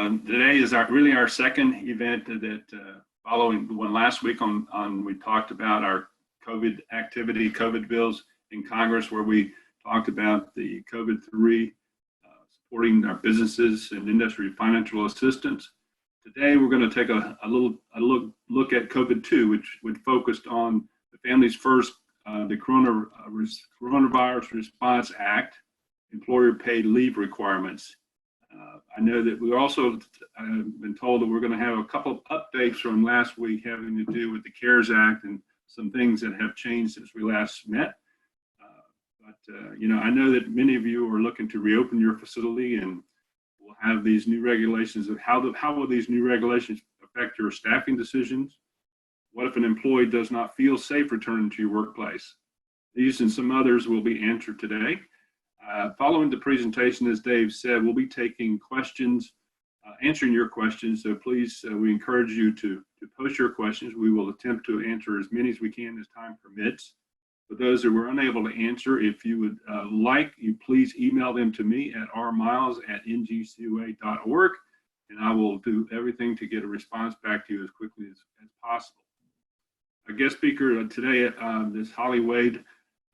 Today is really our second event that following the one last week we talked about our COVID activity, COVID bills in Congress, where we talked about the COVID-3 supporting our businesses and industry financial assistance. Today, we're going to take a look at COVID-2, which focused on the Families First, the Coronavirus Response Act, employer paid leave requirements. I know that we also been told that we're going to have a couple of updates from last week having to do with the CARES Act and some things that have changed since we last met. I know that many of you are looking to reopen your facility, and we'll have these new regulations of how will these new regulations affect your staffing decisions? What if an employee does not feel safe returning to your workplace? These and some others will be answered today. Following the presentation, as Dave said, we'll be taking questions, answering your questions. So please, we encourage you to post your questions. We will attempt to answer as many as we can as time permits. For those that were unable to answer, if you would please email them to me at rmiles@ngcoa.org, and I will do everything to get a response back to you as quickly as possible. Our guest speaker today is Holly Wade.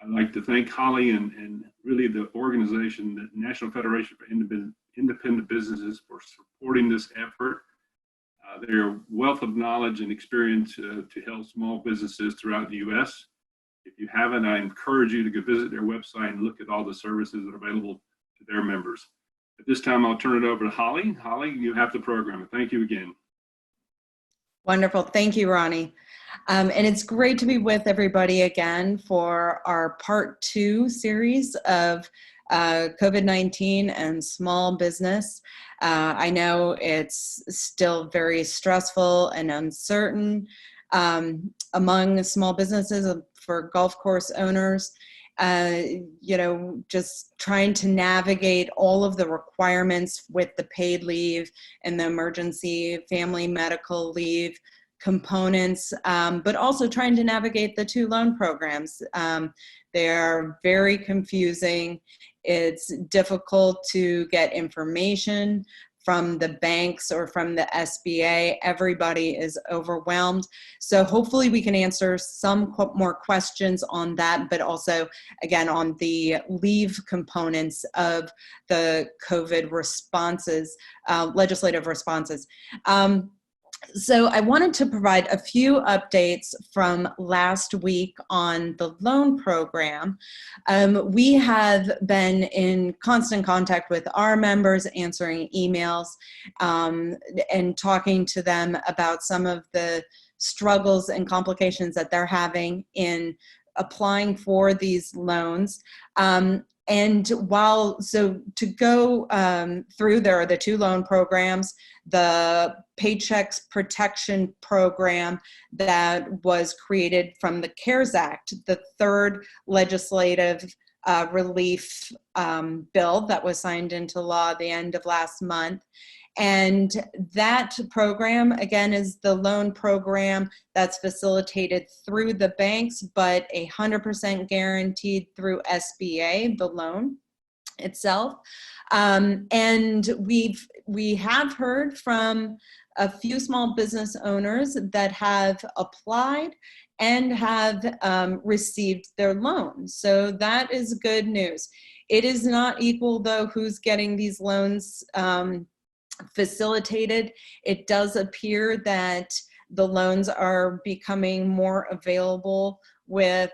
I'd like to thank Holly and really the organization, the National Federation for Independent Businesses, for supporting this effort. Their wealth of knowledge and experience to help small businesses throughout the U.S. If you haven't, I encourage you to go visit their website and look at all the services that are available to their members. At this time, I'll turn it over to Holly. Holly, you have the program. Thank you again. Wonderful. Thank you, Ronnie. And it's great to be with everybody again for our part 2 series of COVID-19 and small business. I know it's still very stressful and uncertain among small businesses, for golf course owners, just trying to navigate all of the requirements with the paid leave and the emergency family medical leave components, but also trying to navigate the 2 loan programs. They're very confusing. It's difficult to get information from the banks or from the SBA. Everybody is overwhelmed. So hopefully we can answer some more questions on that, but also, again, on the leave components of the COVID responses, legislative responses. So I wanted to provide a few updates from last week on the loan program. We have been in constant contact with our members, answering emails, and talking to them about some of the struggles and complications that they're having in applying for these loans. And to go through, there are the 2 loan programs, the Paycheck Protection Program that was created from the CARES Act, the 3rd legislative relief bill that was signed into law at the end of last month. And that program, again, is the loan program that's facilitated through the banks, but 100% guaranteed through SBA, the loan itself. And we have heard from a few small business owners that have applied and have received their loans. So that is good news. It is not equal, though, who's getting these loans facilitated. It does appear that the loans are becoming more available with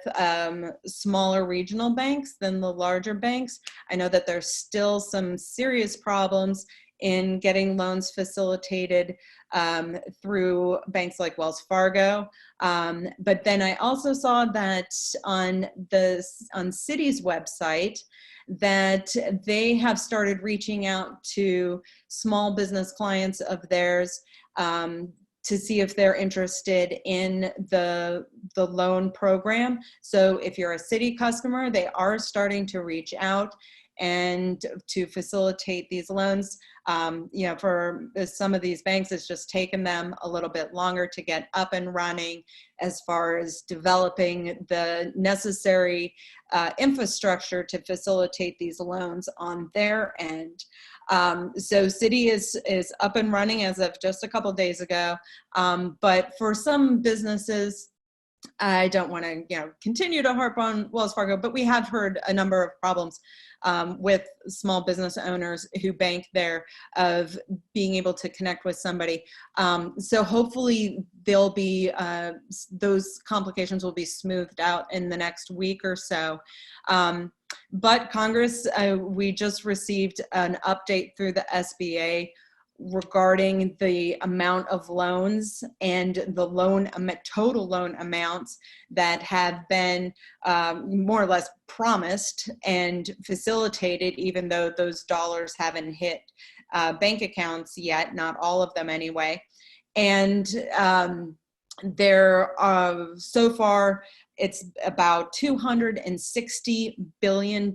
smaller regional banks than the larger banks. I know that there's still some serious problems in getting loans facilitated through banks like Wells Fargo. But then I also saw that on Citi's website, that they have started reaching out to small business clients of theirs to see if they're interested in the loan program. So if you're a Citi customer, they are starting to reach out and to facilitate these loans. For some of these banks, it's just taken them a little bit longer to get up and running as far as developing the necessary infrastructure to facilitate these loans on their end. So city is up and running as of just a couple days ago. But for some businesses, I don't want to, continue to harp on Wells Fargo, but we have heard a number of problems with small business owners who bank there of being able to connect with somebody. So hopefully there'll be, those complications will be smoothed out in the next week or so. But Congress, we just received an update through the SBA regarding the amount of loans and the total loan amounts that have been more or less promised and facilitated, even though those dollars haven't hit bank accounts yet, not all of them anyway. And there are, so far, it's about $260 billion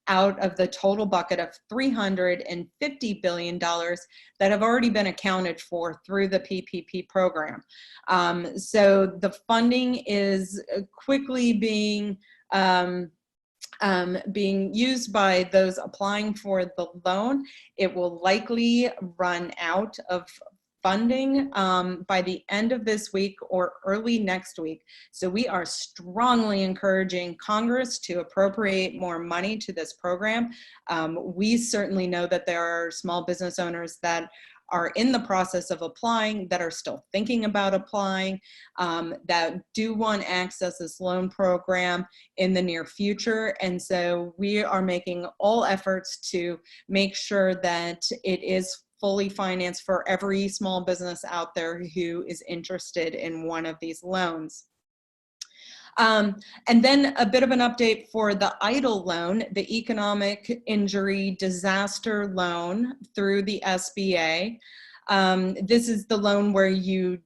out of the total bucket of $350 billion that have already been accounted for through the PPP program. So the funding is quickly being used by those applying for the loan. It will likely run out of funding by the end of this week or early next week. So we are strongly encouraging Congress to appropriate more money to this program. We certainly know that there are small business owners that are in the process of applying, that are still thinking about applying, that do want access to this loan program in the near future. And so we are making all efforts to make sure that it is fully financed for every small business out there who is interested in one of these loans. And then a bit of an update for the EIDL loan, the Economic Injury Disaster Loan through the SBA. This is the loan where you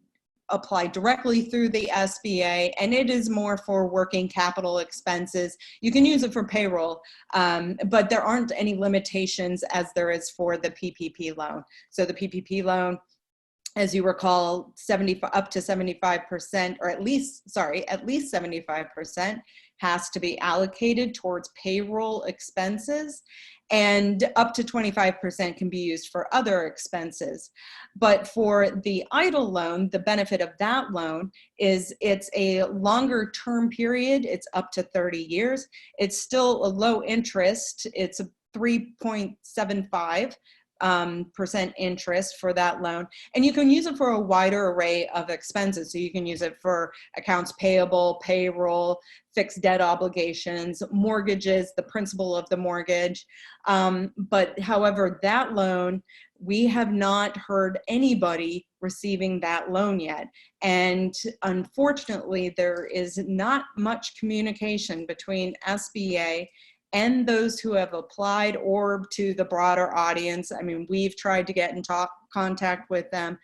apply directly through the SBA, and it is more for working capital expenses. You can use it for payroll, but there aren't any limitations as there is for the PPP loan. So the PPP loan, as you recall, up to 75%, or at least 75% has to be allocated towards payroll expenses, and up to 25% can be used for other expenses. But for the EIDL loan, the benefit of that loan is it's a longer term period. It's up to 30 years. It's still a low interest. It's a 3.75% interest for that loan. And you can use it for a wider array of expenses. So you can use it for accounts payable, payroll, fixed debt obligations, mortgages, the principal of the mortgage. But however, that loan, we have not heard anybody receiving that loan yet. And unfortunately, there is not much communication between SBA and those who have applied, or to the broader audience. I mean, we've tried to get in contact with them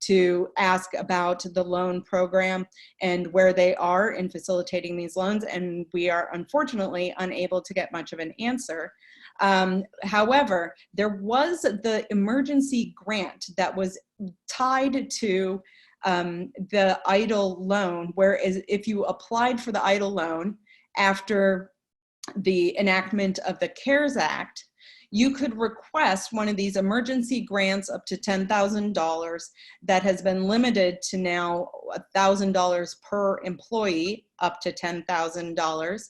to ask about the loan program and where they are in facilitating these loans, and we are unfortunately unable to get much of an answer. However, there was the emergency grant that was tied to the EIDL loan, whereas if you applied for the EIDL loan after the enactment of the CARES Act, you could request one of these emergency grants up to $10,000 that has been limited to now $1,000 per employee, up to $10,000.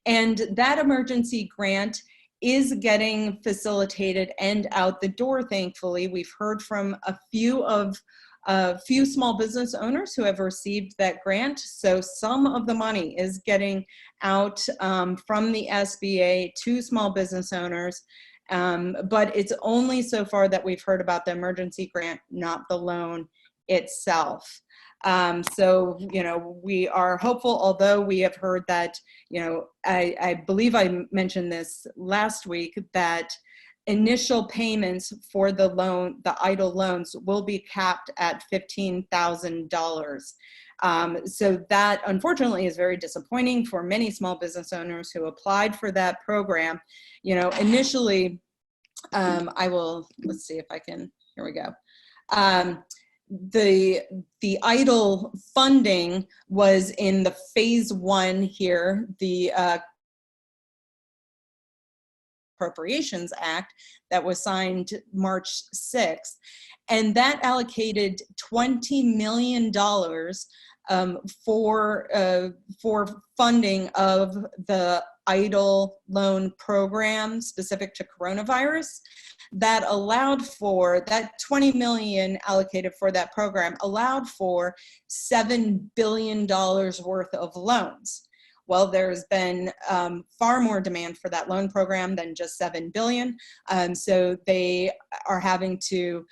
And that emergency grant is getting facilitated and out the door, thankfully. We've heard from a few small business owners who have received that grant. So some of the money is getting out from the SBA to small business owners. But it's only so far that we've heard about the emergency grant, not the loan itself. So, we are hopeful, although we have heard that, I believe I mentioned this last week, that initial payments for the loan, the EIDL loans, will be capped at $15,000. So that unfortunately is very disappointing for many small business owners who applied for that program. Initially, let's see if I can, here we go. The EIDL funding was in the phase 1 here, the Appropriations Act that was signed March 6th. And that allocated $20 million for funding of the EIDL loan program specific to coronavirus. That allowed for, that 20 million allocated for that program allowed for $7 billion worth of loans. Well, there's been far more demand for that loan program than just 7 billion. So they are having to,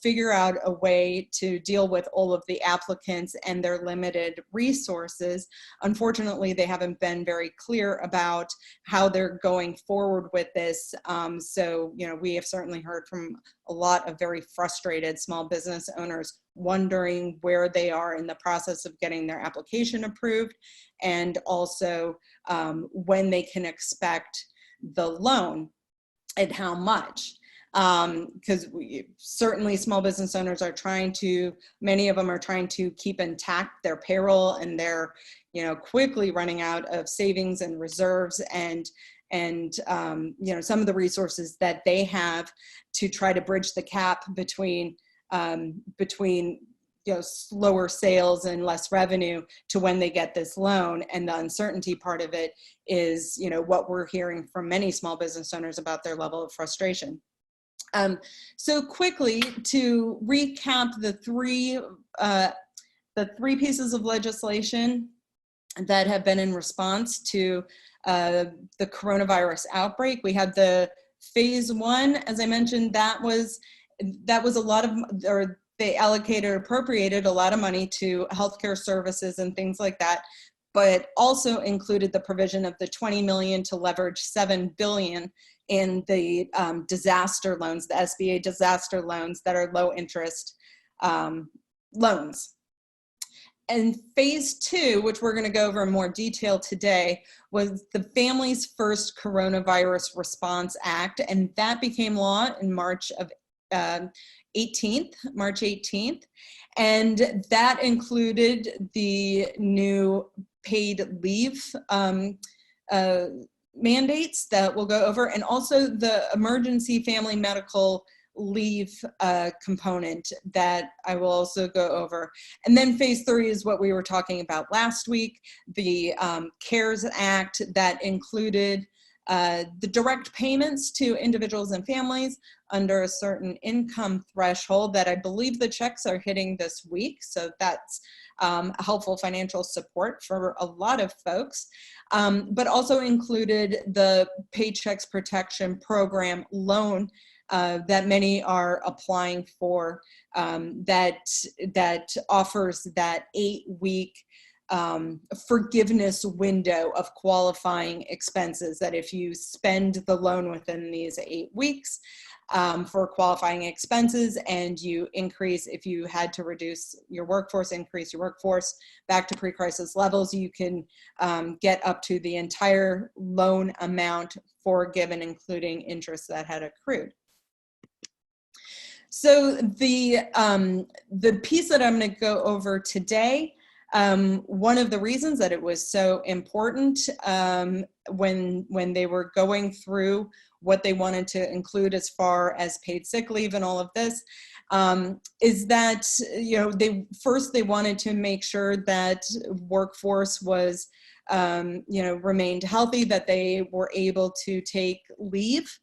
figure out a way to deal with all of the applicants and their limited resources. Unfortunately, they haven't been very clear about how they're going forward with this. So, we have certainly heard from a lot of very frustrated small business owners wondering where they are in the process of getting their application approved, and also when they can expect the loan and how much. Because certainly small business owners are trying to, many of them are trying to keep intact their payroll, and they're, quickly running out of savings and reserves and some of the resources that they have to try to bridge the gap between slower sales and less revenue to when they get this loan. And the uncertainty part of it is, what we're hearing from many small business owners about their level of frustration. So quickly to recap the three pieces of legislation that have been in response to the coronavirus outbreak. We had the phase one, as I mentioned, that was a lot of, or they appropriated a lot of money to healthcare services and things like that, but also included the provision of the 20 million to leverage 7 billion in the disaster loans, the SBA disaster loans that are low interest loans. And phase two, which we're going to go over in more detail today, was the Families First Coronavirus Response Act, and that became law in March 18th, and that included the new paid leave mandates that we'll go over, and also the emergency family medical leave component that I will also go over. And then phase three is what we were talking about last week, the CARES Act that included the direct payments to individuals and families under a certain income threshold that I believe the checks are hitting this week. So that's helpful financial support for a lot of folks, but also included the Paychex Protection Program loan that many are applying for, that offers that 8-week forgiveness window of qualifying expenses, that if you spend the loan within these 8 weeks for qualifying expenses, and you increase, if you had to reduce your workforce, increase your workforce back to pre-crisis levels, you can get up to the entire loan amount forgiven, including interest that had accrued. So the piece that I'm going to go over today, one of the reasons that it was so important when they were going through what they wanted to include as far as paid sick leave and all of this, is that they wanted to make sure that workforce was remained healthy, that they were able to take leave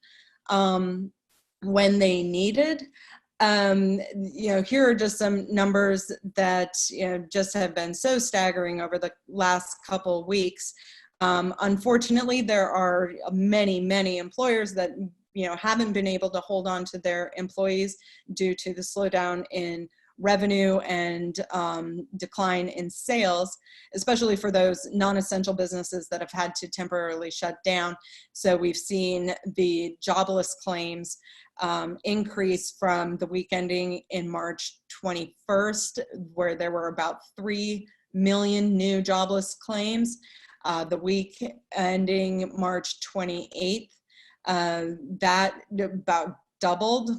when they needed. Here are just some numbers that just have been so staggering over the last couple of weeks. Unfortunately, there are many employers that haven't been able to hold on to their employees due to the slowdown in revenue and decline in sales, especially for those non-essential businesses that have had to temporarily shut down. So we've seen the jobless claims increase from the week ending in March 21st, where there were about 3 million new jobless claims. The week ending March 28th, that about doubled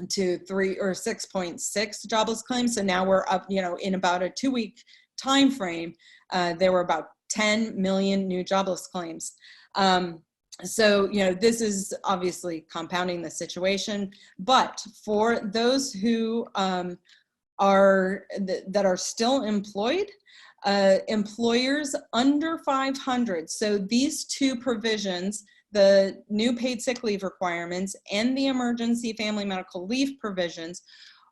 to 6.6 jobless claims. So now we're up, in about a 2-week time frame, there were about 10 million new jobless claims. So, this is obviously compounding the situation, but for those who that are still employed, employers under 500. So these two provisions, the new paid sick leave requirements and the emergency family medical leave provisions,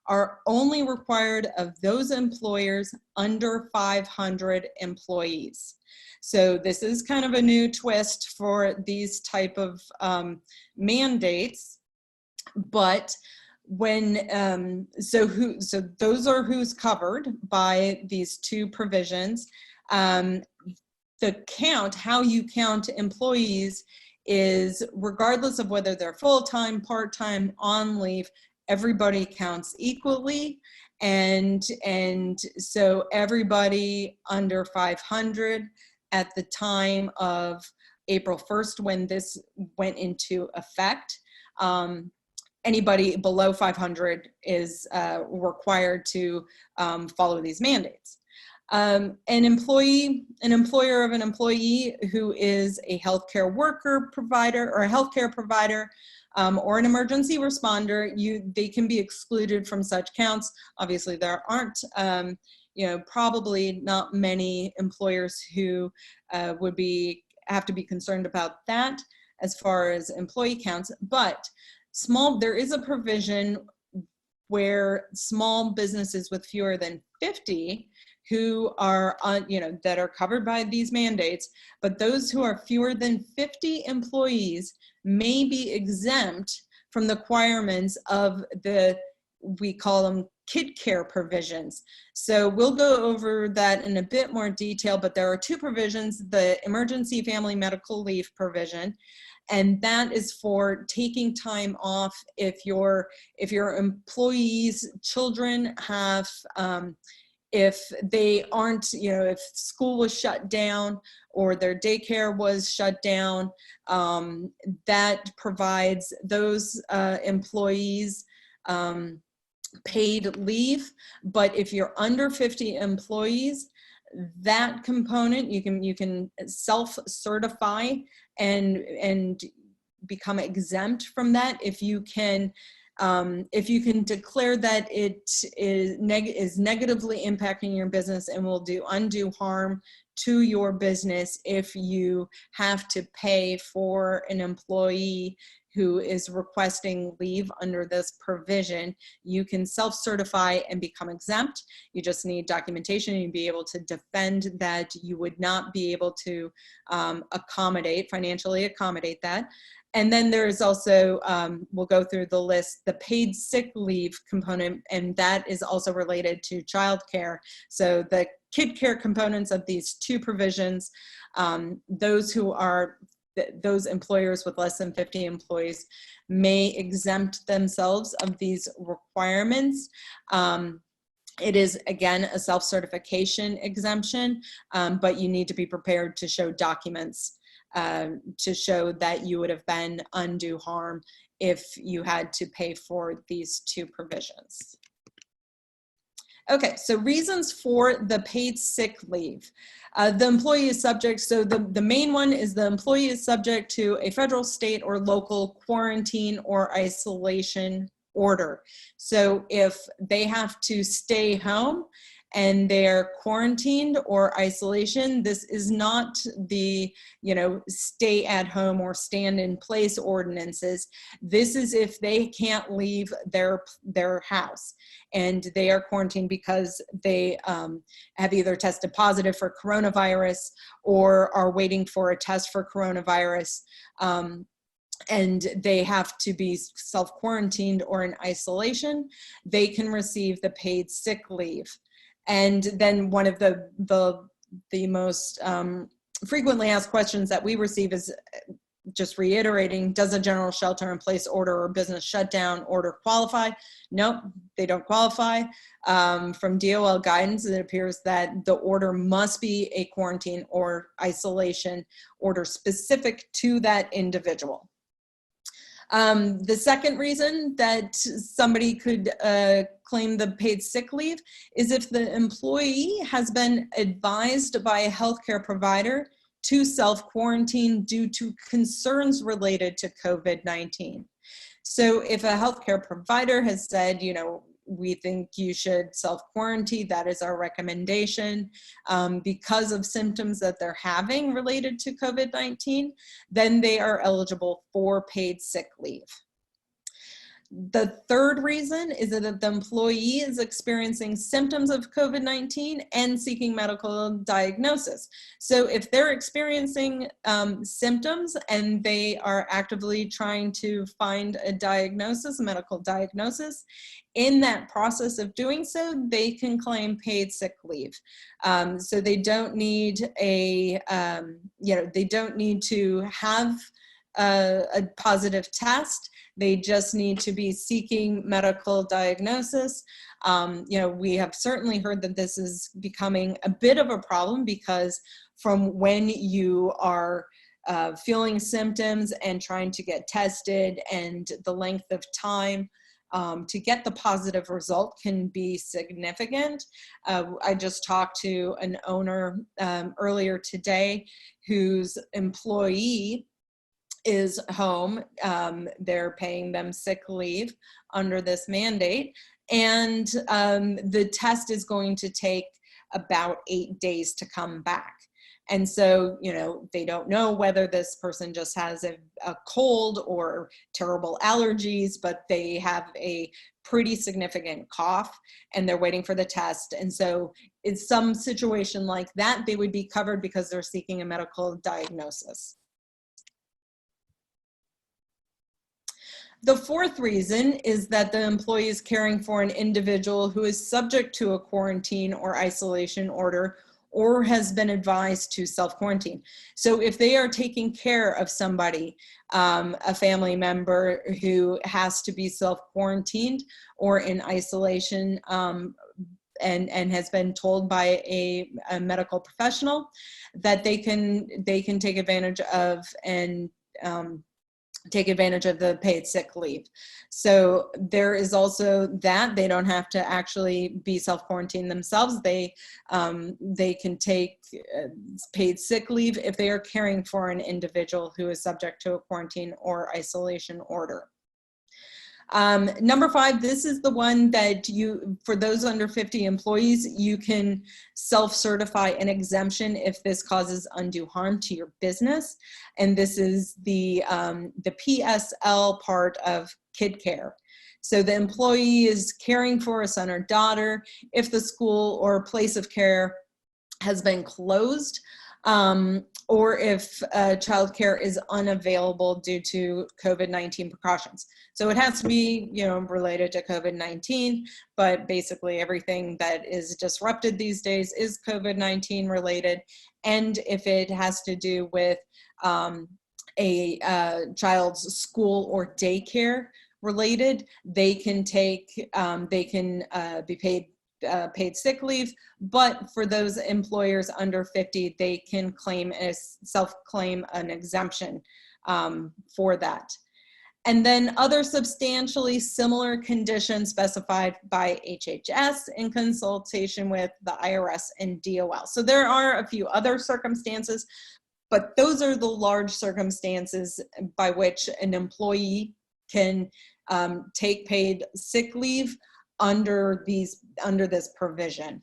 are only required of those employers under 500 employees. So this is kind of a new twist for these type of mandates, but when so those are who's covered by these two provisions. The count, how you count employees, is regardless of whether they're full-time, part-time, on leave, everybody counts equally. And so everybody under 500 at the time of April 1st, when this went into effect, anybody below 500 is required to follow these mandates. An employer of an employee who is a healthcare worker provider or a healthcare provider or an emergency responder, they can be excluded from such counts. Obviously, there aren't, probably not many employers who would have to be concerned about that as far as employee counts, but there is a provision where small businesses with fewer than 50 who are that are covered by these mandates, but those who are fewer than 50 employees may be exempt from the requirements of we call them kid care provisions. So we'll go over that in a bit more detail, but there are two provisions: the emergency family medical leave provision, and that is for taking time off if your employees' children have, if they aren't, if school was shut down or their daycare was shut down, that provides those employees paid leave. But if you're under 50 employees, that component you can self-certify and become exempt from that if you can declare that it is negatively impacting your business and will do undue harm to your business. If you have to pay for an employee who is requesting leave under this provision, you can self-certify and become exempt. You just need documentation and you'll be able to defend that you would not be able to financially accommodate that. And then there is also, we'll go through the list, the paid sick leave component, and that is also related to childcare. So the kid care components of these two provisions, those employers with less than 50 employees may exempt themselves of these requirements. It is, again, a self-certification exemption, but you need to be prepared to show documents to show that you would have been undue harm if you had to pay for these two provisions. Okay, so reasons for the paid sick leave. The employee is subject, so the main one is the employee is subject to a federal, state, or local quarantine or isolation order. So if they have to stay home and they're quarantined or isolation, this is not the, stay at home or stand in place ordinances. This is if they can't leave their house and they are quarantined because they have either tested positive for coronavirus or are waiting for a test for coronavirus. And they have to be self-quarantined or in isolation, they can receive the paid sick leave. And then one of the most frequently asked questions that we receive is just reiterating, does a general shelter in place order or business shutdown order qualify? Nope, they don't qualify. From DOL guidance, it appears that the order must be a quarantine or isolation order specific to that individual. The second reason that somebody could claim the paid sick leave is if the employee has been advised by a healthcare provider to self-quarantine due to concerns related to COVID-19. So if a healthcare provider has said, we think you should self-quarantine, that is our recommendation, because of symptoms that they're having related to COVID-19, then they are eligible for paid sick leave. The third reason is that the employee is experiencing symptoms of COVID-19 and seeking medical diagnosis. So if they're experiencing symptoms and they are actively trying to find a diagnosis, a medical diagnosis, in that process of doing so, they can claim paid sick leave. So they don't need they don't need to have a positive test. They just need to be seeking medical diagnosis. We have certainly heard that this is becoming a bit of a problem, because from when you are feeling symptoms and trying to get tested, and the length of time to get the positive result can be significant. I just talked to an owner earlier today whose employee is home. They're paying them sick leave under this mandate, and the test is going to take about 8 days to come back. And so, they don't know whether this person just has a cold or terrible allergies, but they have a pretty significant cough and they're waiting for the test. And so in some situation like that, they would be covered because they're seeking a medical diagnosis. The fourth reason is that the employee is caring for an individual who is subject to a quarantine or isolation order, or has been advised to self-quarantine. So if they are taking care of somebody, a family member who has to be self-quarantined or in isolation, and has been told by a medical professional that they can take advantage of and take advantage of the paid sick leave. So there is also that they don't have to actually be self-quarantined themselves. They can take paid sick leave if they are caring for an individual who is subject to a quarantine or isolation order. Number 5, this is the one that for those under 50 employees, you can self-certify an exemption if this causes undue harm to your business. And this is the PSL part of kid care. So the employee is caring for a son or daughter if the school or place of care has been closed, or if childcare is unavailable due to COVID-19 precautions. So it has to be, related to COVID-19, but basically everything that is disrupted these days is COVID-19 related. And if it has to do with a child's school or daycare related, they can be paid sick leave, but for those employers under 50, they can self-claim an exemption for that. And then other substantially similar conditions specified by HHS in consultation with the IRS and DOL. So there are a few other circumstances, but those are the large circumstances by which an employee can take paid sick leave under this provision.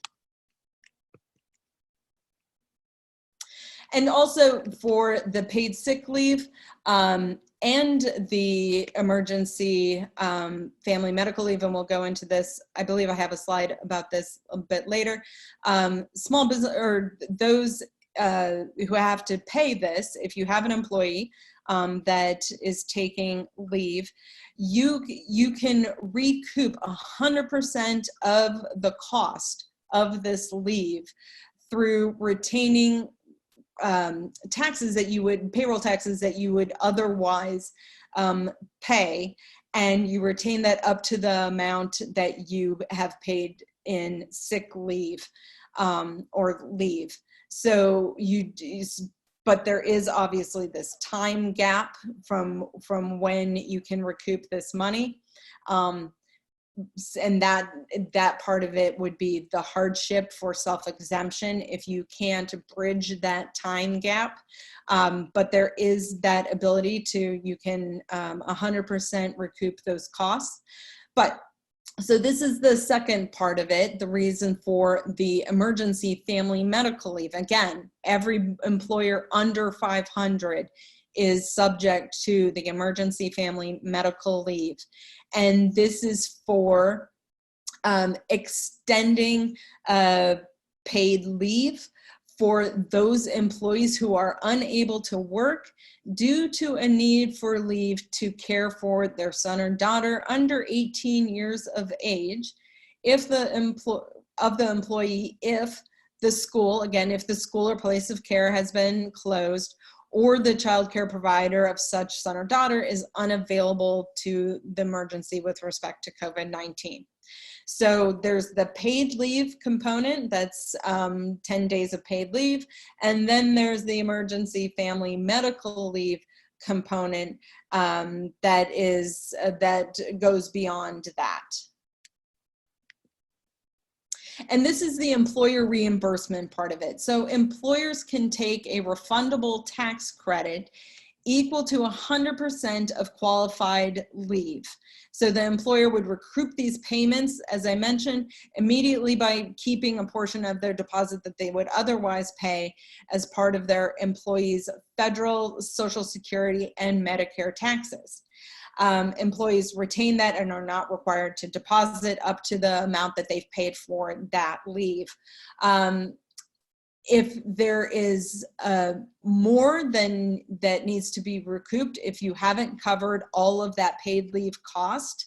And also for the paid sick leave and the emergency family medical leave, and we'll go into this, I believe I have a slide about this a bit later. Small business, or those who have to pay this, if you have an employee that is taking leave, you can recoup 100% of the cost of this leave through retaining taxes that payroll taxes that you would otherwise pay, and you retain that up to the amount that you have paid in sick leave or leave. So but there is obviously this time gap from when you can recoup this money. and that part of it would be the hardship for self-exemption if you can't bridge that time gap. But there is that ability to, you can 100% recoup those costs. But so this is the second part of it, the reason for the emergency family medical leave. Again, every employer under 500 is subject to the emergency family medical leave. And this is for extending paid leave for those employees who are unable to work due to a need for leave to care for their son or daughter under 18 years of age, if the employee, if the school, again, if the school or place of care has been closed, or the child care provider of such son or daughter is unavailable to the emergency with respect to COVID-19. So there's the paid leave component, that's 10 days of paid leave. And then there's the emergency family medical leave component that goes beyond that. And this is the employer reimbursement part of it. So employers can take a refundable tax credit equal to 100% of qualified leave. So the employer would recoup these payments, as I mentioned, immediately by keeping a portion of their deposit that they would otherwise pay as part of their employees' federal, Social Security, and Medicare taxes. Employees retain that and are not required to deposit up to the amount that they've paid for that leave. If there is more than that needs to be recouped, if you haven't covered all of that paid leave cost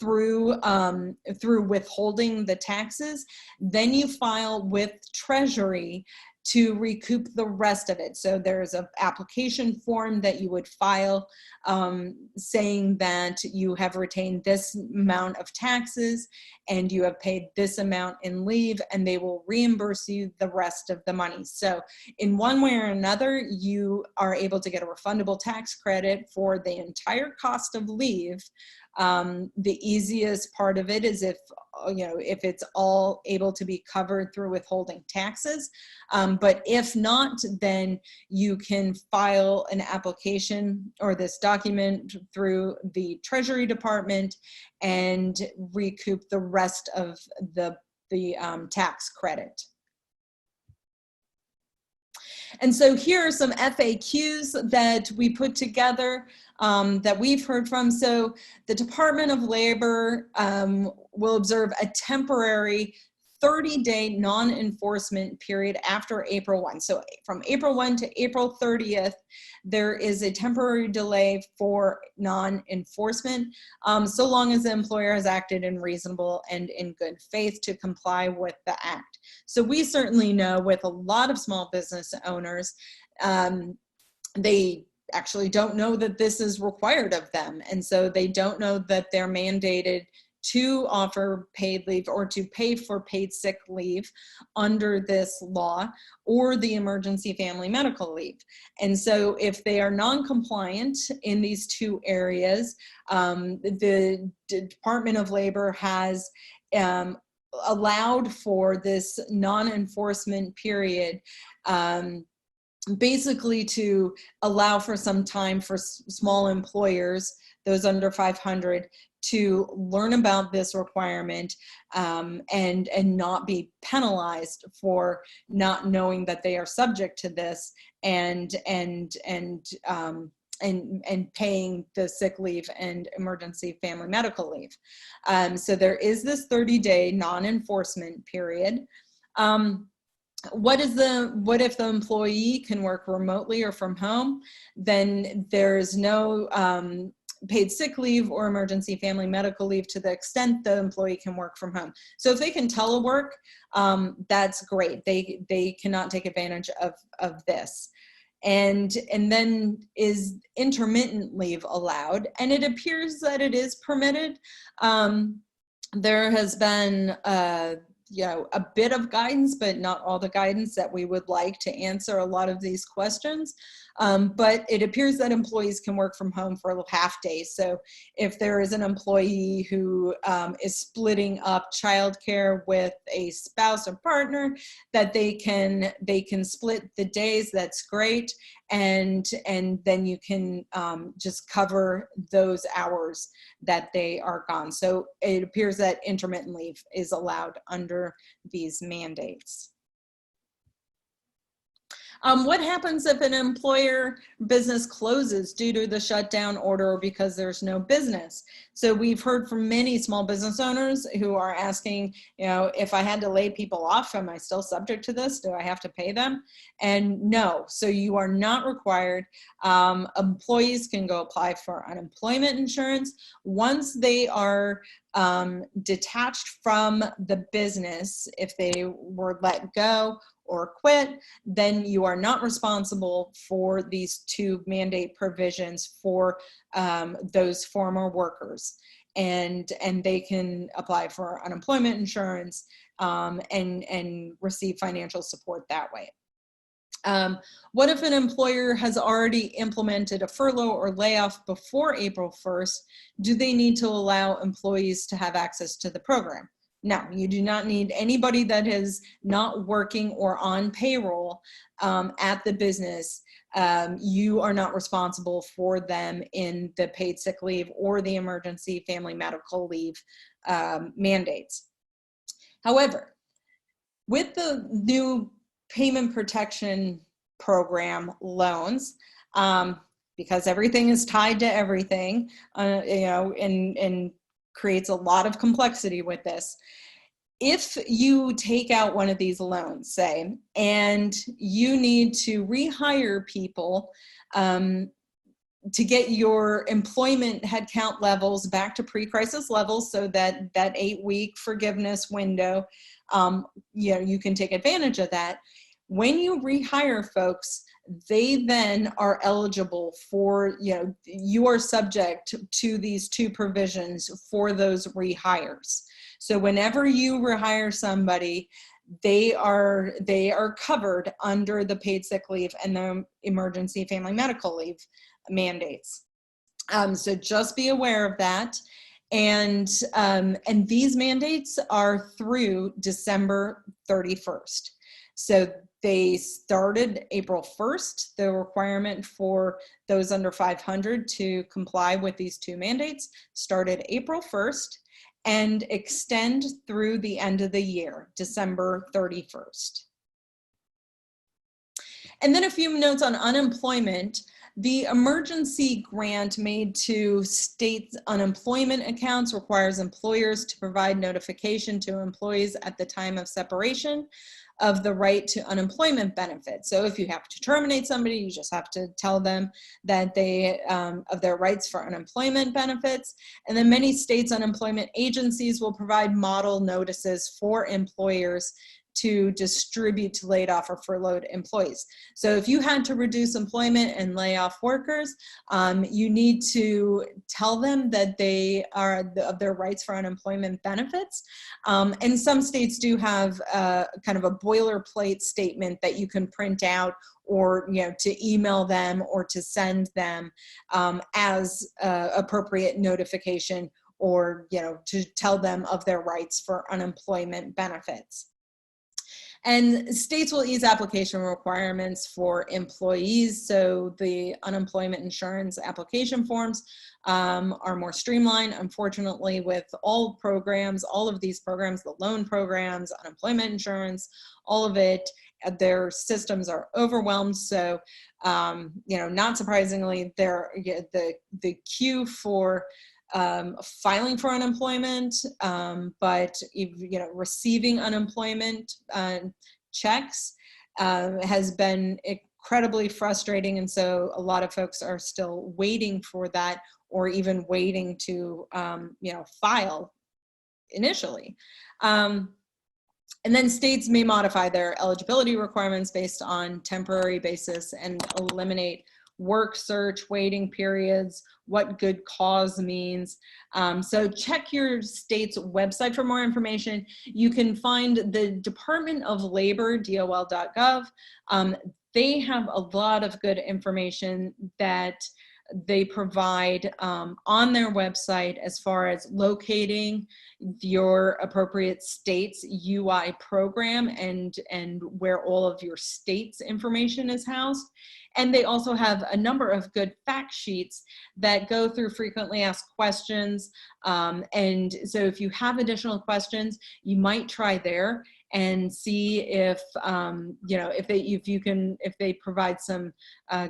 through withholding the taxes, then you file with Treasury to recoup the rest of it. So there's an application form that you would file saying that you have retained this amount of taxes and you have paid this amount in leave, and they will reimburse you the rest of the money. So in one way or another, you are able to get a refundable tax credit for the entire cost of leave. The easiest part of it is if it's all able to be covered through withholding taxes. But if not, then you can file an application or this document through the Treasury Department and recoup the rest of the tax credit. And so here are some FAQs that we put together that we've heard from. So the Department of Labor will observe a temporary 30-day non-enforcement period after April 1. So from April 1 to April 30th, there is a temporary delay for non-enforcement, so long as the employer has acted in reasonable and in good faith to comply with the act. So we certainly know with a lot of small business owners, they actually don't know that this is required of them. And so they don't know that they're mandated to offer paid leave or to pay for paid sick leave under this law or the emergency family medical leave. And so if they are non-compliant in these two areas, the Department of Labor has allowed for this non-enforcement period basically to allow for some time for small employers, those under 500, to learn about this requirement and not be penalized for not knowing that they are subject to this and paying the sick leave and emergency family medical leave. So there is this 30-day non-enforcement period. What if the employee can work remotely or from home? Then there's no paid sick leave or emergency family medical leave to the extent the employee can work from home. So if they can telework, that's great. They cannot take advantage of this. And then is intermittent leave allowed? And it appears that it is permitted. There has been a bit of guidance, but not all the guidance that we would like to answer a lot of these questions. But it appears that employees can work from home for a half day. So if there is an employee who is splitting up childcare with a spouse or partner, that they can split the days, that's great. And then you can just cover those hours that they are gone. So it appears that intermittent leave is allowed under these mandates. What happens if an employer business closes due to the shutdown order or because there's no business? So we've heard from many small business owners who are asking, if I had to lay people off, am I still subject to this? Do I have to pay them? And no, so you are not required. Employees can go apply for unemployment insurance. Once they are detached from the business, if they were let go or quit, then you are not responsible for these two mandate provisions for those former workers. And they can apply for unemployment insurance and receive financial support that way. What if an employer has already implemented a furlough or layoff before April 1st? Do they need to allow employees to have access to the program? No, you do not need anybody that is not working or on payroll at the business. You are not responsible for them in the paid sick leave or the emergency family medical leave mandates. However, with the new payment protection program loans, because everything is tied to everything, and creates a lot of complexity with this. If you take out one of these loans, say, and you need to rehire people to get your employment headcount levels back to pre-crisis levels, so that 8-week forgiveness window, you can take advantage of that. When you rehire folks, they then are eligible for, you are subject to these two provisions for those rehires. So whenever you rehire somebody, they are covered under the paid sick leave and the emergency family medical leave mandates. So just be aware of that. And these mandates are through December 31st. So they started April 1st, the requirement for those under 500 to comply with these two mandates started April 1st and extend through the end of the year, December 31st. And then a few notes on unemployment. The emergency grant made to state unemployment accounts requires employers to provide notification to employees at the time of separation of the right to unemployment benefits. So if you have to terminate somebody, you just have to tell them that they of their rights for unemployment benefits. And then many states' unemployment agencies will provide model notices for employers to distribute to laid off or furloughed employees. So if you had to reduce employment and lay off workers, you need to tell them that they are of their rights for unemployment benefits. And some states do have kind of a boilerplate statement that you can print out or to email them or to send them as appropriate notification, or to tell them of their rights for unemployment benefits. And states will ease application requirements for employees. So the unemployment insurance application forms are more streamlined. Unfortunately, with all programs, all of these programs, the loan programs, unemployment insurance, all of it, their systems are overwhelmed. So, not surprisingly, the queue for filing for unemployment, but receiving unemployment checks has been incredibly frustrating, and so a lot of folks are still waiting for that, or even waiting to file initially. And then states may modify their eligibility requirements based on temporary basis and eliminate work search, waiting periods, what good cause means. So check your state's website for more information. You can find the Department of Labor, DOL.gov. They have a lot of good information that they provide on their website as far as locating your appropriate state's UI program and where all of your state's information is housed. And they also have a number of good fact sheets that go through frequently asked questions. And so if you have additional questions, you might try there and see if if they provide some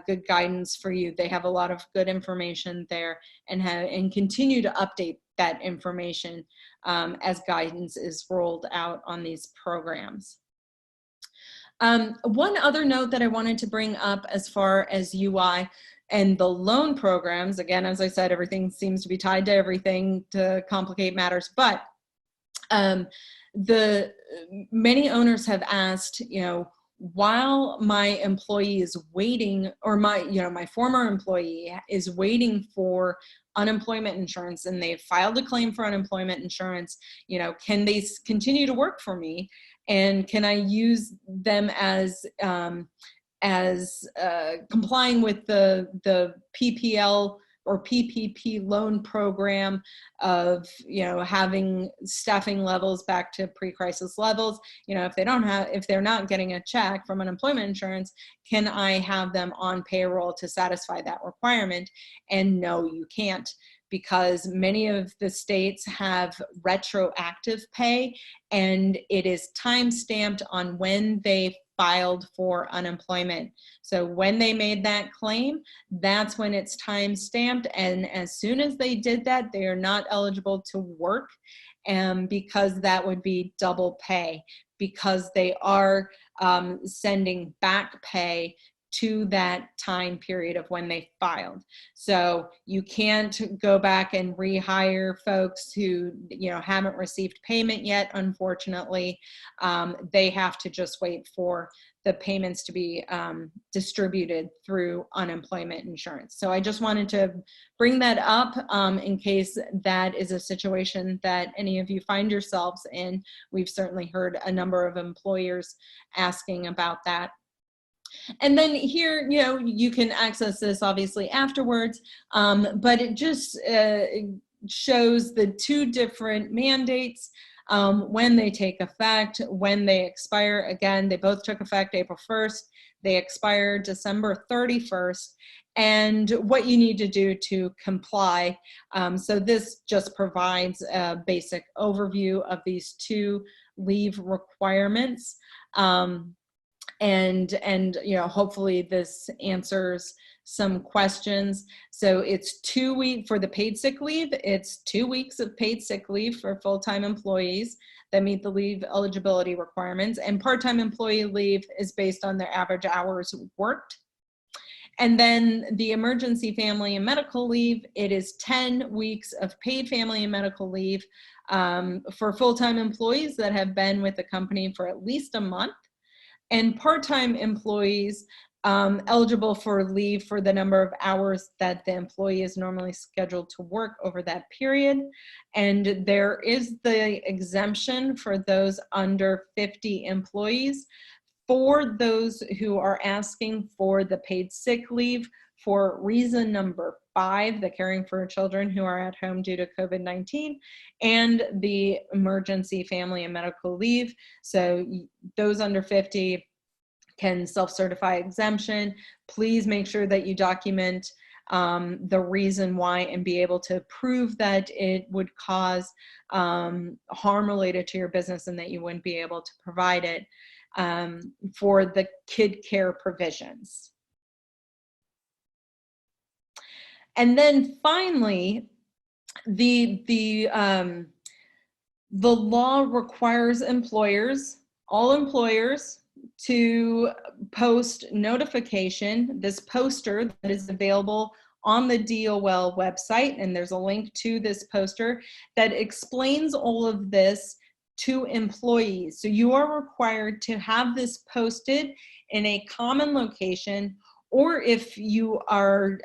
good guidance for you. They have a lot of good information there, and continue to update that information as guidance is rolled out on these programs. One other note that I wanted to bring up as far as UI and the loan programs, again, as I said, everything seems to be tied to everything to complicate matters, but many owners have asked, while my employee is waiting, or my former employee is waiting for unemployment insurance and they've filed a claim for unemployment insurance, can they continue to work for me? And can I use them as complying with the PPL or PPP loan program of, having staffing levels back to pre-crisis levels? If they're not getting a check from unemployment insurance, can I have them on payroll to satisfy that requirement? And no, you can't, because many of the states have retroactive pay, and it is time-stamped on when they filed for unemployment. So when they made that claim, that's when it's time-stamped, and as soon as they did that, they are not eligible to work, because that would be double pay, because they are sending back pay to that time period of when they filed. So you can't go back and rehire folks who haven't received payment yet, unfortunately. They have to just wait for the payments to be distributed through unemployment insurance. So I just wanted to bring that up in case that is a situation that any of you find yourselves in. We've certainly heard a number of employers asking about that. And then here, you can access this obviously afterwards, but it just shows the two different mandates, when they take effect, when they expire. Again, they both took effect April 1st. They expire December 31st. And what you need to do to comply. So this just provides a basic overview of these two leave requirements. And hopefully this answers some questions. So it's 2 weeks for the paid sick leave. It's 2 weeks of paid sick leave for full-time employees that meet the leave eligibility requirements, and part-time employee leave is based on their average hours worked. And then the emergency family and medical leave, it is 10 weeks of paid family and medical leave for full-time employees that have been with the company for at least a month. And part-time employees eligible for leave for the number of hours that the employee is normally scheduled to work over that period. And there is the exemption for those under 50 employees. For those who are asking for the paid sick leave for reason number 5, the caring for children who are at home due to COVID-19, and the emergency family and medical leave. So those under 50 can self-certify exemption. Please make sure that you document the reason why and be able to prove that it would cause harm related to your business and that you wouldn't be able to provide it for the kid care provisions. And then finally, the law requires all employers, to post notification, this poster that is available on the DOL website, and there's a link to this poster that explains all of this to employees. So you are required to have this posted in a common location or if you are,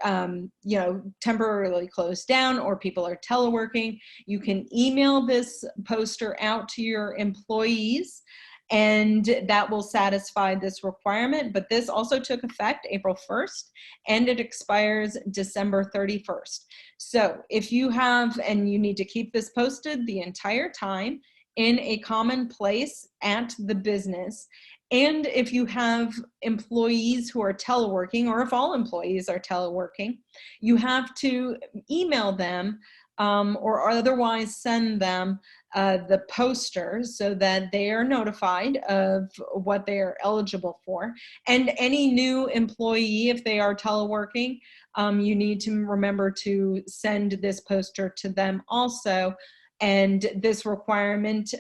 temporarily closed down or people are teleworking, you can email this poster out to your employees, and that will satisfy this requirement. But this also took effect April 1st, and it expires December 31st. So if you have, and you need to keep this posted the entire time in a common place at the business, and if you have employees who are teleworking, or if all employees are teleworking, you have to email them or otherwise send them the poster so that they are notified of what they are eligible for. And any new employee, if they are teleworking, you need to remember to send this poster to them also. And this requirement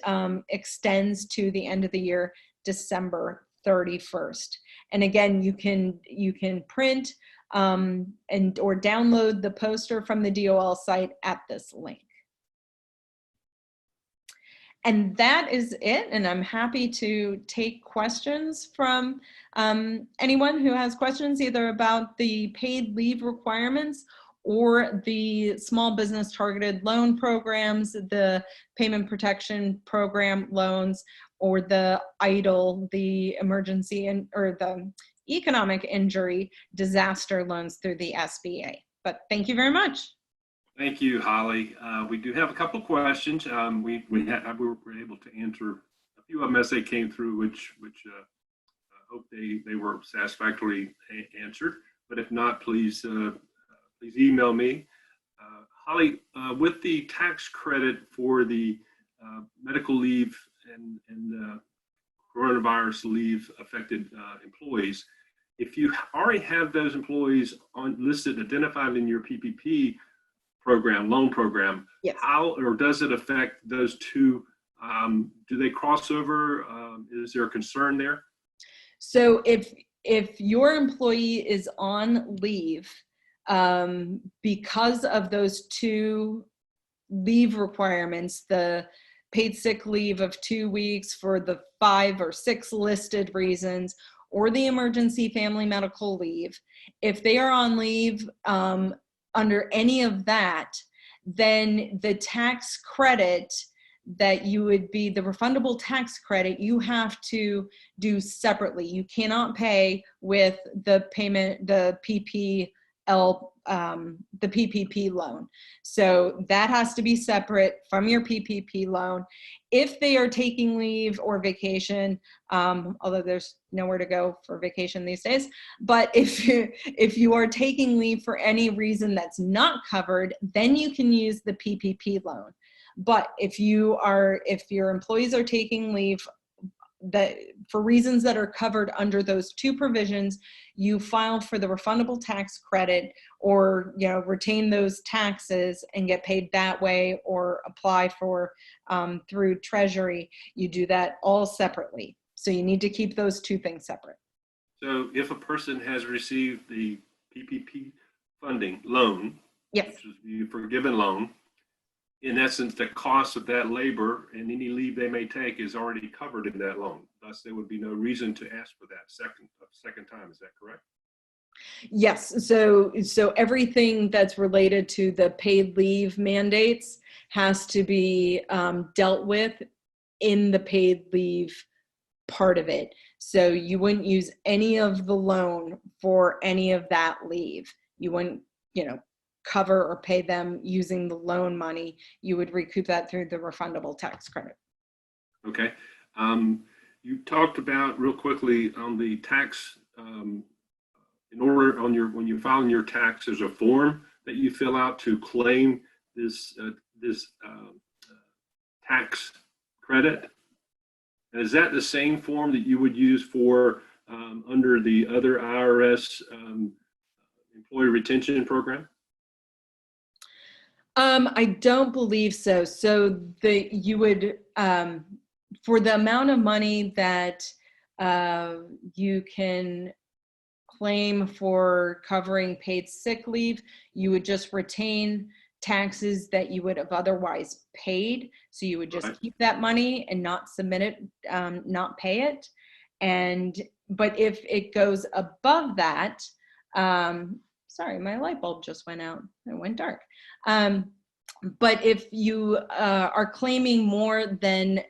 extends to the end of the year, December 31st. And again, you can print or download the poster from the DOL site at this link. And that is it. And I'm happy to take questions from anyone who has questions either about the paid leave requirements or the small business targeted loan programs, the payment protection program loans, or the EIDL, the emergency or the economic injury disaster loans through the SBA. But thank you very much. Thank you, Holly. We do have a couple of questions. We were able to answer a few of them as they came through, which I hope they were satisfactorily answered. But if not, please email me. Holly, with the tax credit for the medical leave and coronavirus leave affected employees, if you already have those employees listed, identified in your PPP program, loan program, yes, how or does it affect those two? Do they cross over? Is there a concern there? So if your employee is on leave because of those two leave requirements, the paid sick leave of 2 weeks for the 5 or 6 listed reasons, or the emergency family medical leave, if they are on leave under any of that, then the tax credit that you would be, the refundable tax credit, you have to do separately. You cannot pay with the payment, the PPP loan. So that has to be separate from your PPP loan. If they are taking leave or vacation, although there's nowhere to go for vacation these days, but if you are taking leave for any reason that's not covered, then you can use the PPP loan. But if your employees are taking leave that for reasons that are covered under those two provisions, you file for the refundable tax credit, or retain those taxes and get paid that way, or apply for through Treasury. You do that all separately. So you need to keep those two things separate. So if a person has received the PPP funding loan, yes, which is the forgiven loan, in essence, the cost of that labor and any leave they may take is already covered in that loan. Thus, there would be no reason to ask for that second time. Is that correct? Yes. So everything that's related to the paid leave mandates has to be dealt with in the paid leave part of it. So you wouldn't use any of the loan for any of that leave. You wouldn't, cover or pay them using the loan money. You would recoup that through the refundable tax credit. Okay. You talked about real quickly on the tax, in order when you're filing your tax, there's a form that you fill out to claim this tax credit. And is that the same form that you would use for under the other IRS employee retention program? I don't believe so. So you would, for the amount of money that you can claim for covering paid sick leave, you would just retain taxes that you would have otherwise paid. So you would just keep that money and not submit it, not pay it. But if it goes above that, Sorry, my light bulb just went out. It went dark. But if you are claiming more than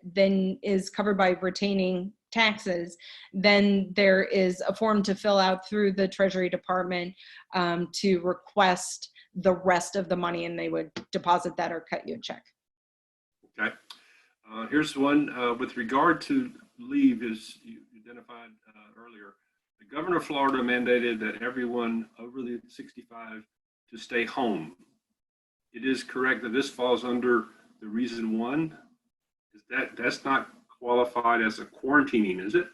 is covered by retaining taxes, then there is a form to fill out through the Treasury Department to request the rest of the money, and they would deposit that or cut you a check. Okay. Here's one with regard to leave, as you identified earlier. The governor of Florida mandated that everyone over the 65 to stay home. It is correct that this falls under the reason one. Is that's not qualified as a quarantining, is it?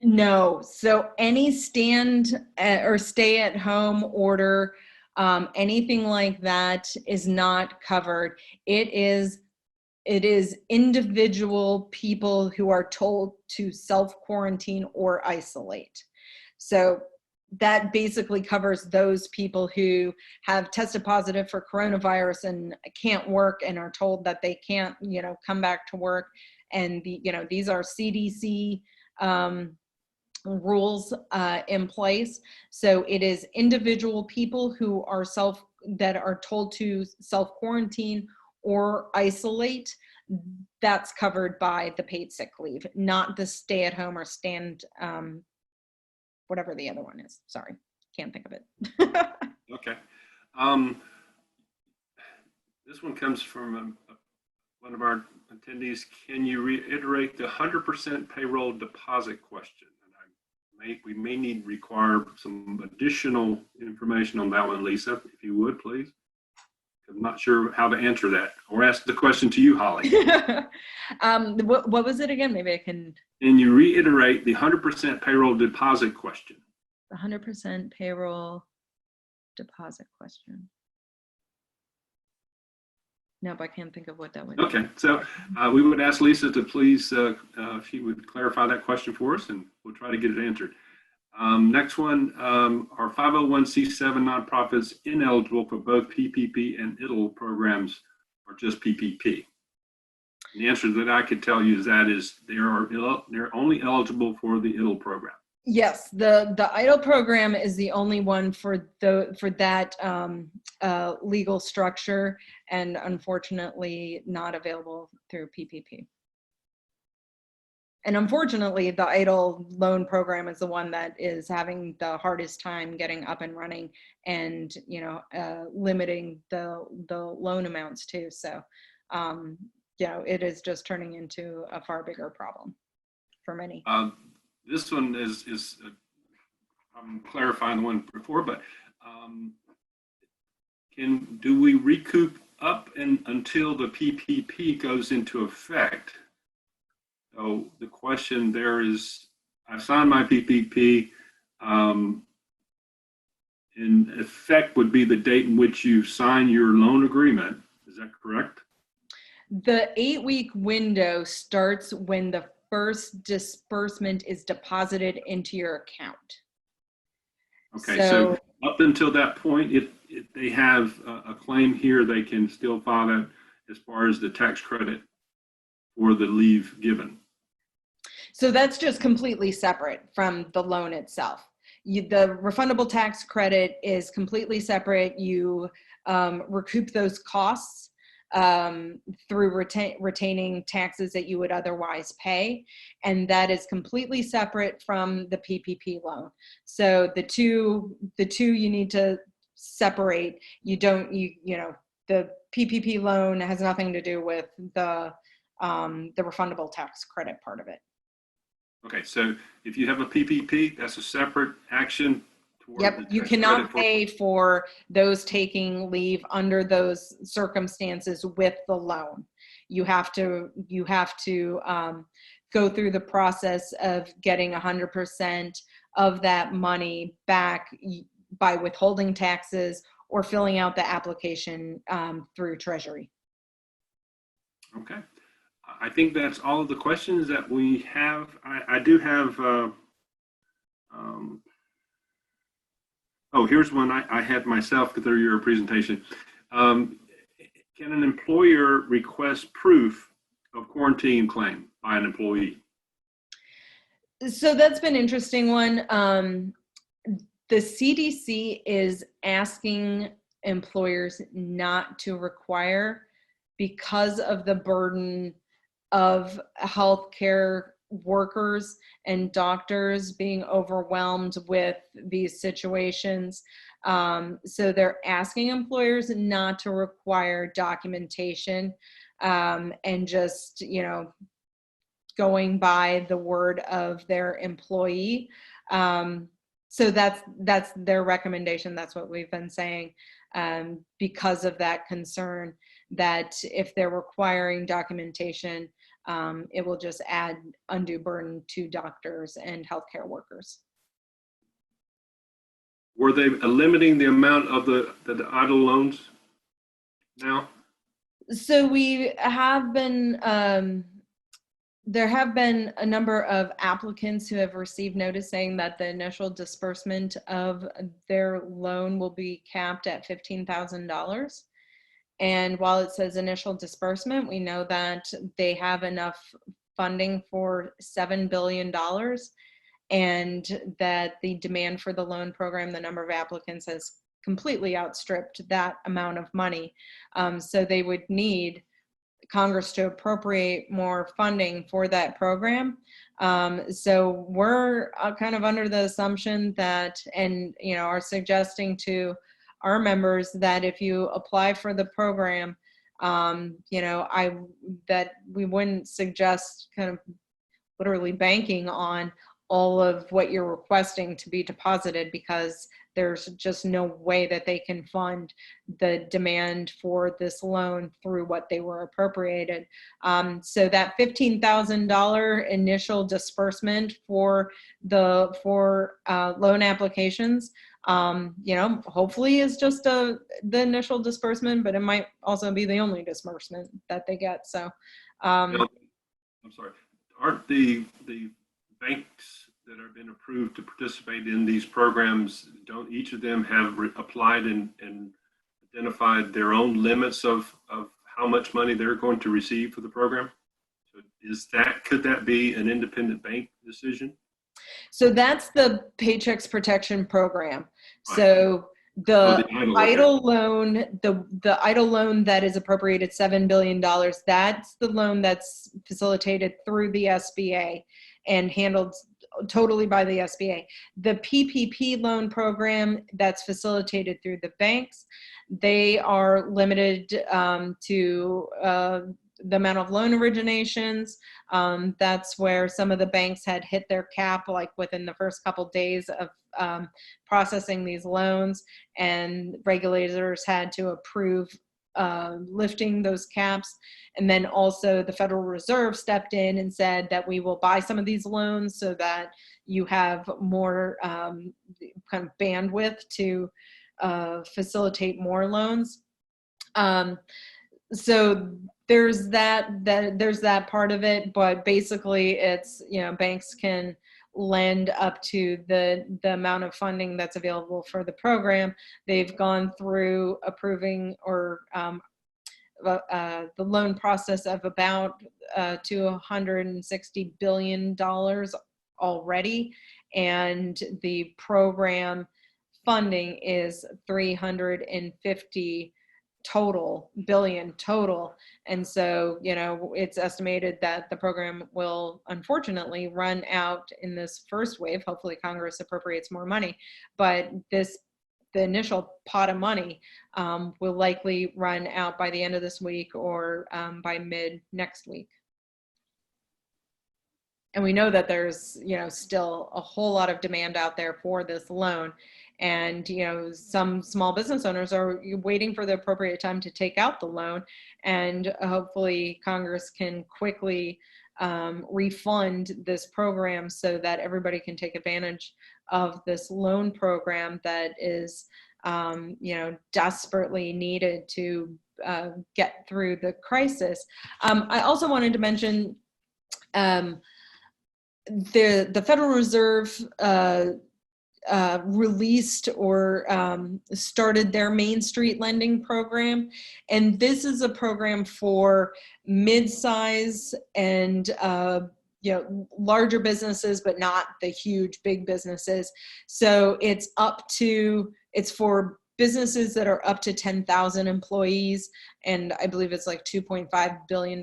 No. So any stand or stay at home order, anything like that is not covered. It is individual people who are told to self-quarantine or isolate. So that basically covers those people who have tested positive for coronavirus and can't work and are told that they can't, come back to work. And these are CDC rules in place. So it is individual people who are that are told to self-quarantine or isolate. That's covered by the paid sick leave, not the stay at home or stand, whatever the other one is. Sorry, can't think of it. Okay. This one comes from one of our attendees. Can you reiterate the 100% payroll deposit question? And we may require some additional information on that one, Lisa, if you would, please. I'm not sure how to answer that, or ask the question to you, Holly. What was it again? Maybe I can. Can you reiterate the 100% payroll deposit question? The 100% payroll deposit question. Nope, I can't think of what that would be. Okay, so we would ask Lisa to please, if she would clarify that question for us, and we'll try to get it answered. Next one, are 501c7 nonprofits ineligible for both PPP and EIDL programs, or just PPP? And the answer that I could tell you is they're only eligible for the EIDL program. Yes, the EIDL program is the only one for that legal structure, and unfortunately not available through PPP. And unfortunately, the EIDL loan program is the one that is having the hardest time getting up and running, and limiting the loan amounts too. So, it is just turning into a far bigger problem for many. This one is I'm clarifying the one before, but do we recoup up until the PPP goes into effect? So the question there is, I signed my PPP. In effect would be the date in which you sign your loan agreement. Is that correct? The 8-week window starts when the first disbursement is deposited into your account. Okay, so up until that point, if they have a claim here, they can still file that as far as the tax credit for the leave given. So that's just completely separate from the loan itself. The refundable tax credit is completely separate. You recoup those costs through retaining taxes that you would otherwise pay, and that is completely separate from the PPP loan. So the two you need to separate. The PPP loan has nothing to do with the refundable tax credit part of it. Okay, so if you have a PPP, that's a separate action. Yep, you cannot pay for those taking leave under those circumstances with the loan. You have to go through the process of getting 100% of that money back by withholding taxes or filling out the application through Treasury. Okay. I think that's all of the questions that we have. I do have, here's one I had myself through your presentation. Can an employer request proof of quarantine claim by an employee? So that's been an interesting one. The CDC is asking employers not to require, because of the burden of healthcare workers and doctors being overwhelmed with these situations. So they're asking employers not to require documentation, and just, going by the word of their employee. So that's their recommendation. That's what we've been saying, because of that concern that if they're requiring documentation, it will just add undue burden to doctors and healthcare workers. Were they limiting the amount of the idle loans now? So we have been, there have been a number of applicants who have received notice saying that the initial disbursement of their loan will be capped at $15,000. And while it says initial disbursement, we know that they have enough funding for $7 billion, and that the demand for the loan program, the number of applicants, has completely outstripped that amount of money. So they would need Congress to appropriate more funding for that program. So we're kind of under the assumption that, and are suggesting to our members that if you apply for the program, that we wouldn't suggest kind of literally banking on all of what you're requesting to be deposited, because there's just no way that they can fund the demand for this loan through what they were appropriated. So that $15,000 initial disbursement for loan applications, hopefully is just the initial disbursement, but it might also be the only disbursement that they get. So, I'm sorry, aren't the banks that have been approved to participate in these programs, don't each of them have applied and identified their own limits of how much money they're going to receive for the program? So could that be an independent bank decision? So that's the Paychex Protection Program. Right. So the EIDL loan, the EIDL loan that is appropriated $7 billion, that's the loan that's facilitated through the SBA and handled totally by the SBA. The PPP loan program that's facilitated through the banks, they are limited to the amount of loan originations. That's where some of the banks had hit their cap, like within the first couple days of processing these loans, and regulators had to approve lifting those caps. And then also the Federal Reserve stepped in and said that we will buy some of these loans so that you have more kind of bandwidth to facilitate more loans. So there's that part of it, but basically it's, banks can lend up to the amount of funding that's available for the program. They've gone through approving or the loan process of about $260 billion already, and the program funding is $350 billion total. And so, it's estimated that the program will unfortunately run out in this first wave. Hopefully Congress appropriates more money, but the initial pot of money will likely run out by the end of this week or by mid next week. And we know that there's, still a whole lot of demand out there for this loan. And, some small business owners are waiting for the appropriate time to take out the loan. And hopefully Congress can quickly refund this program so that everybody can take advantage of this loan program that is, desperately needed to get through the crisis. I also wanted to mention the Federal Reserve released or started their Main Street lending program. And this is a program for mid-size and, larger businesses, but not the huge, big businesses. So it's for businesses that are up to 10,000 employees, and I believe it's like $2.5 billion.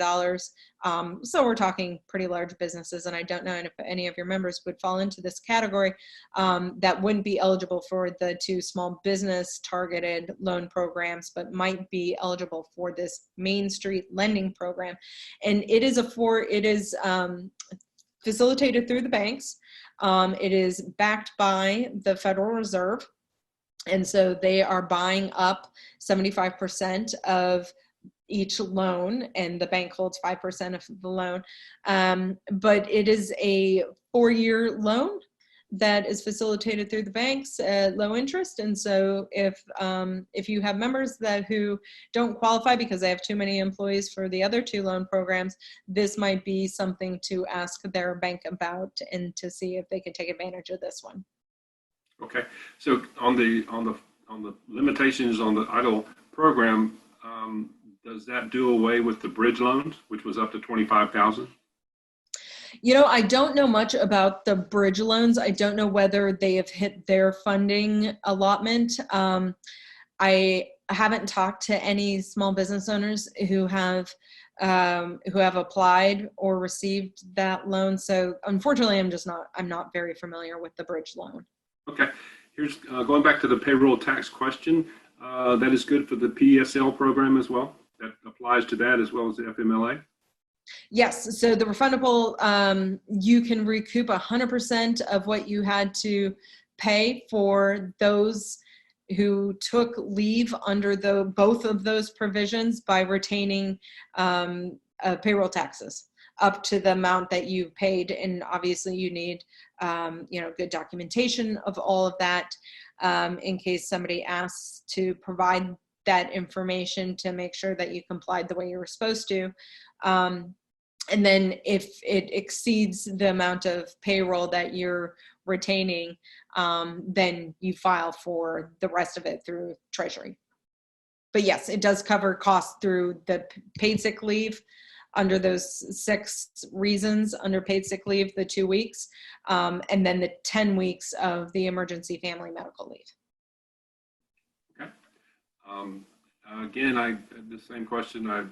So we're talking pretty large businesses, and I don't know if any of your members would fall into this category that wouldn't be eligible for the two small business targeted loan programs, but might be eligible for this Main Street lending program. And it is facilitated through the banks. It is backed by the Federal Reserve. And so they are buying up 75% of each loan, and the bank holds 5% of the loan. But it is a 4-year loan that is facilitated through the banks at low interest. And so if you have members who don't qualify because they have too many employees for the other two loan programs, this might be something to ask their bank about and to see if they can take advantage of this one. Okay, so on the limitations on the EIDL program, does that do away with the bridge loans, which was up to 25,000? I don't know much about the bridge loans. I don't know whether they have hit their funding allotment. I haven't talked to any small business owners who have applied or received that loan. So unfortunately, I'm not very familiar with the bridge loan. Okay, here's going back to the payroll tax question. That is good for the PSL program as well. That applies to that as well as the FMLA. Yes, so the refundable, you can recoup 100% of what you had to pay for those who took leave under both of those provisions by retaining payroll taxes up to the amount that you paid. And obviously you need good documentation of all of that in case somebody asks to provide that information to make sure that you complied the way you were supposed to. And then if it exceeds the amount of payroll that you're retaining, then you file for the rest of it through Treasury. But yes, it does cover costs through the paid sick leave under those 6 reasons under paid sick leave, the 2 weeks, and then the 10 weeks of the emergency family medical leave. Okay. Again, the same question I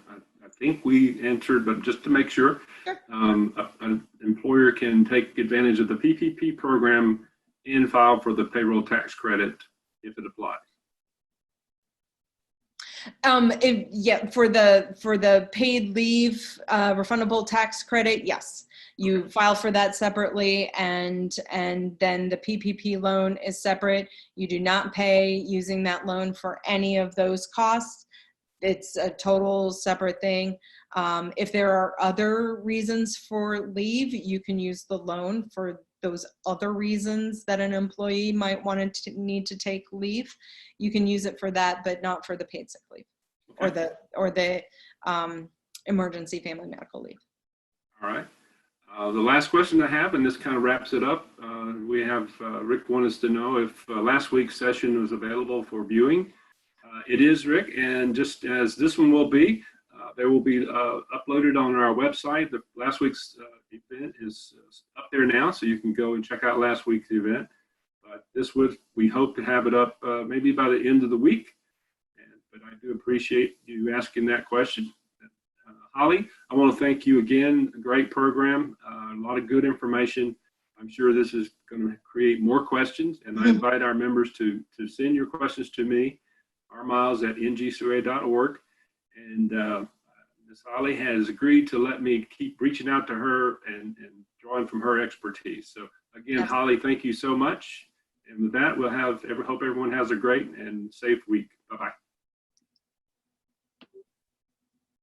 think we answered, but just to make sure, sure. An employer can take advantage of the PPP program and file for the payroll tax credit if it applies. For the paid leave refundable tax credit, yes, you file for that separately, and then the PPP loan is separate. You do not pay using that loan for any of those costs. It's a total separate thing. If there are other reasons for leave, you can use the loan for those other reasons that an employee might want to need to take leave. You can use it for that, but not for the paid sick leave or the emergency family medical leave. All right. The last question I have, and this kind of wraps it up, we have Rick wanted us to know if last week's session was available for viewing. It is, Rick, and just as this one will be, there will be uploaded on our website. The last week's event is up there now, so you can go and check out last week's event. But we hope to have it up maybe by the end of the week. But I do appreciate you asking that question. Holly, I want to thank you again. A great program, a lot of good information. I'm sure this is going to create more questions, and I invite our members to send your questions to me, rmiles@ngca.org. And Ms. Holly has agreed to let me keep reaching out to her and drawing from her expertise. So again, yes. Holly, thank you so much. And with that, hope everyone has a great and safe week. Bye-bye.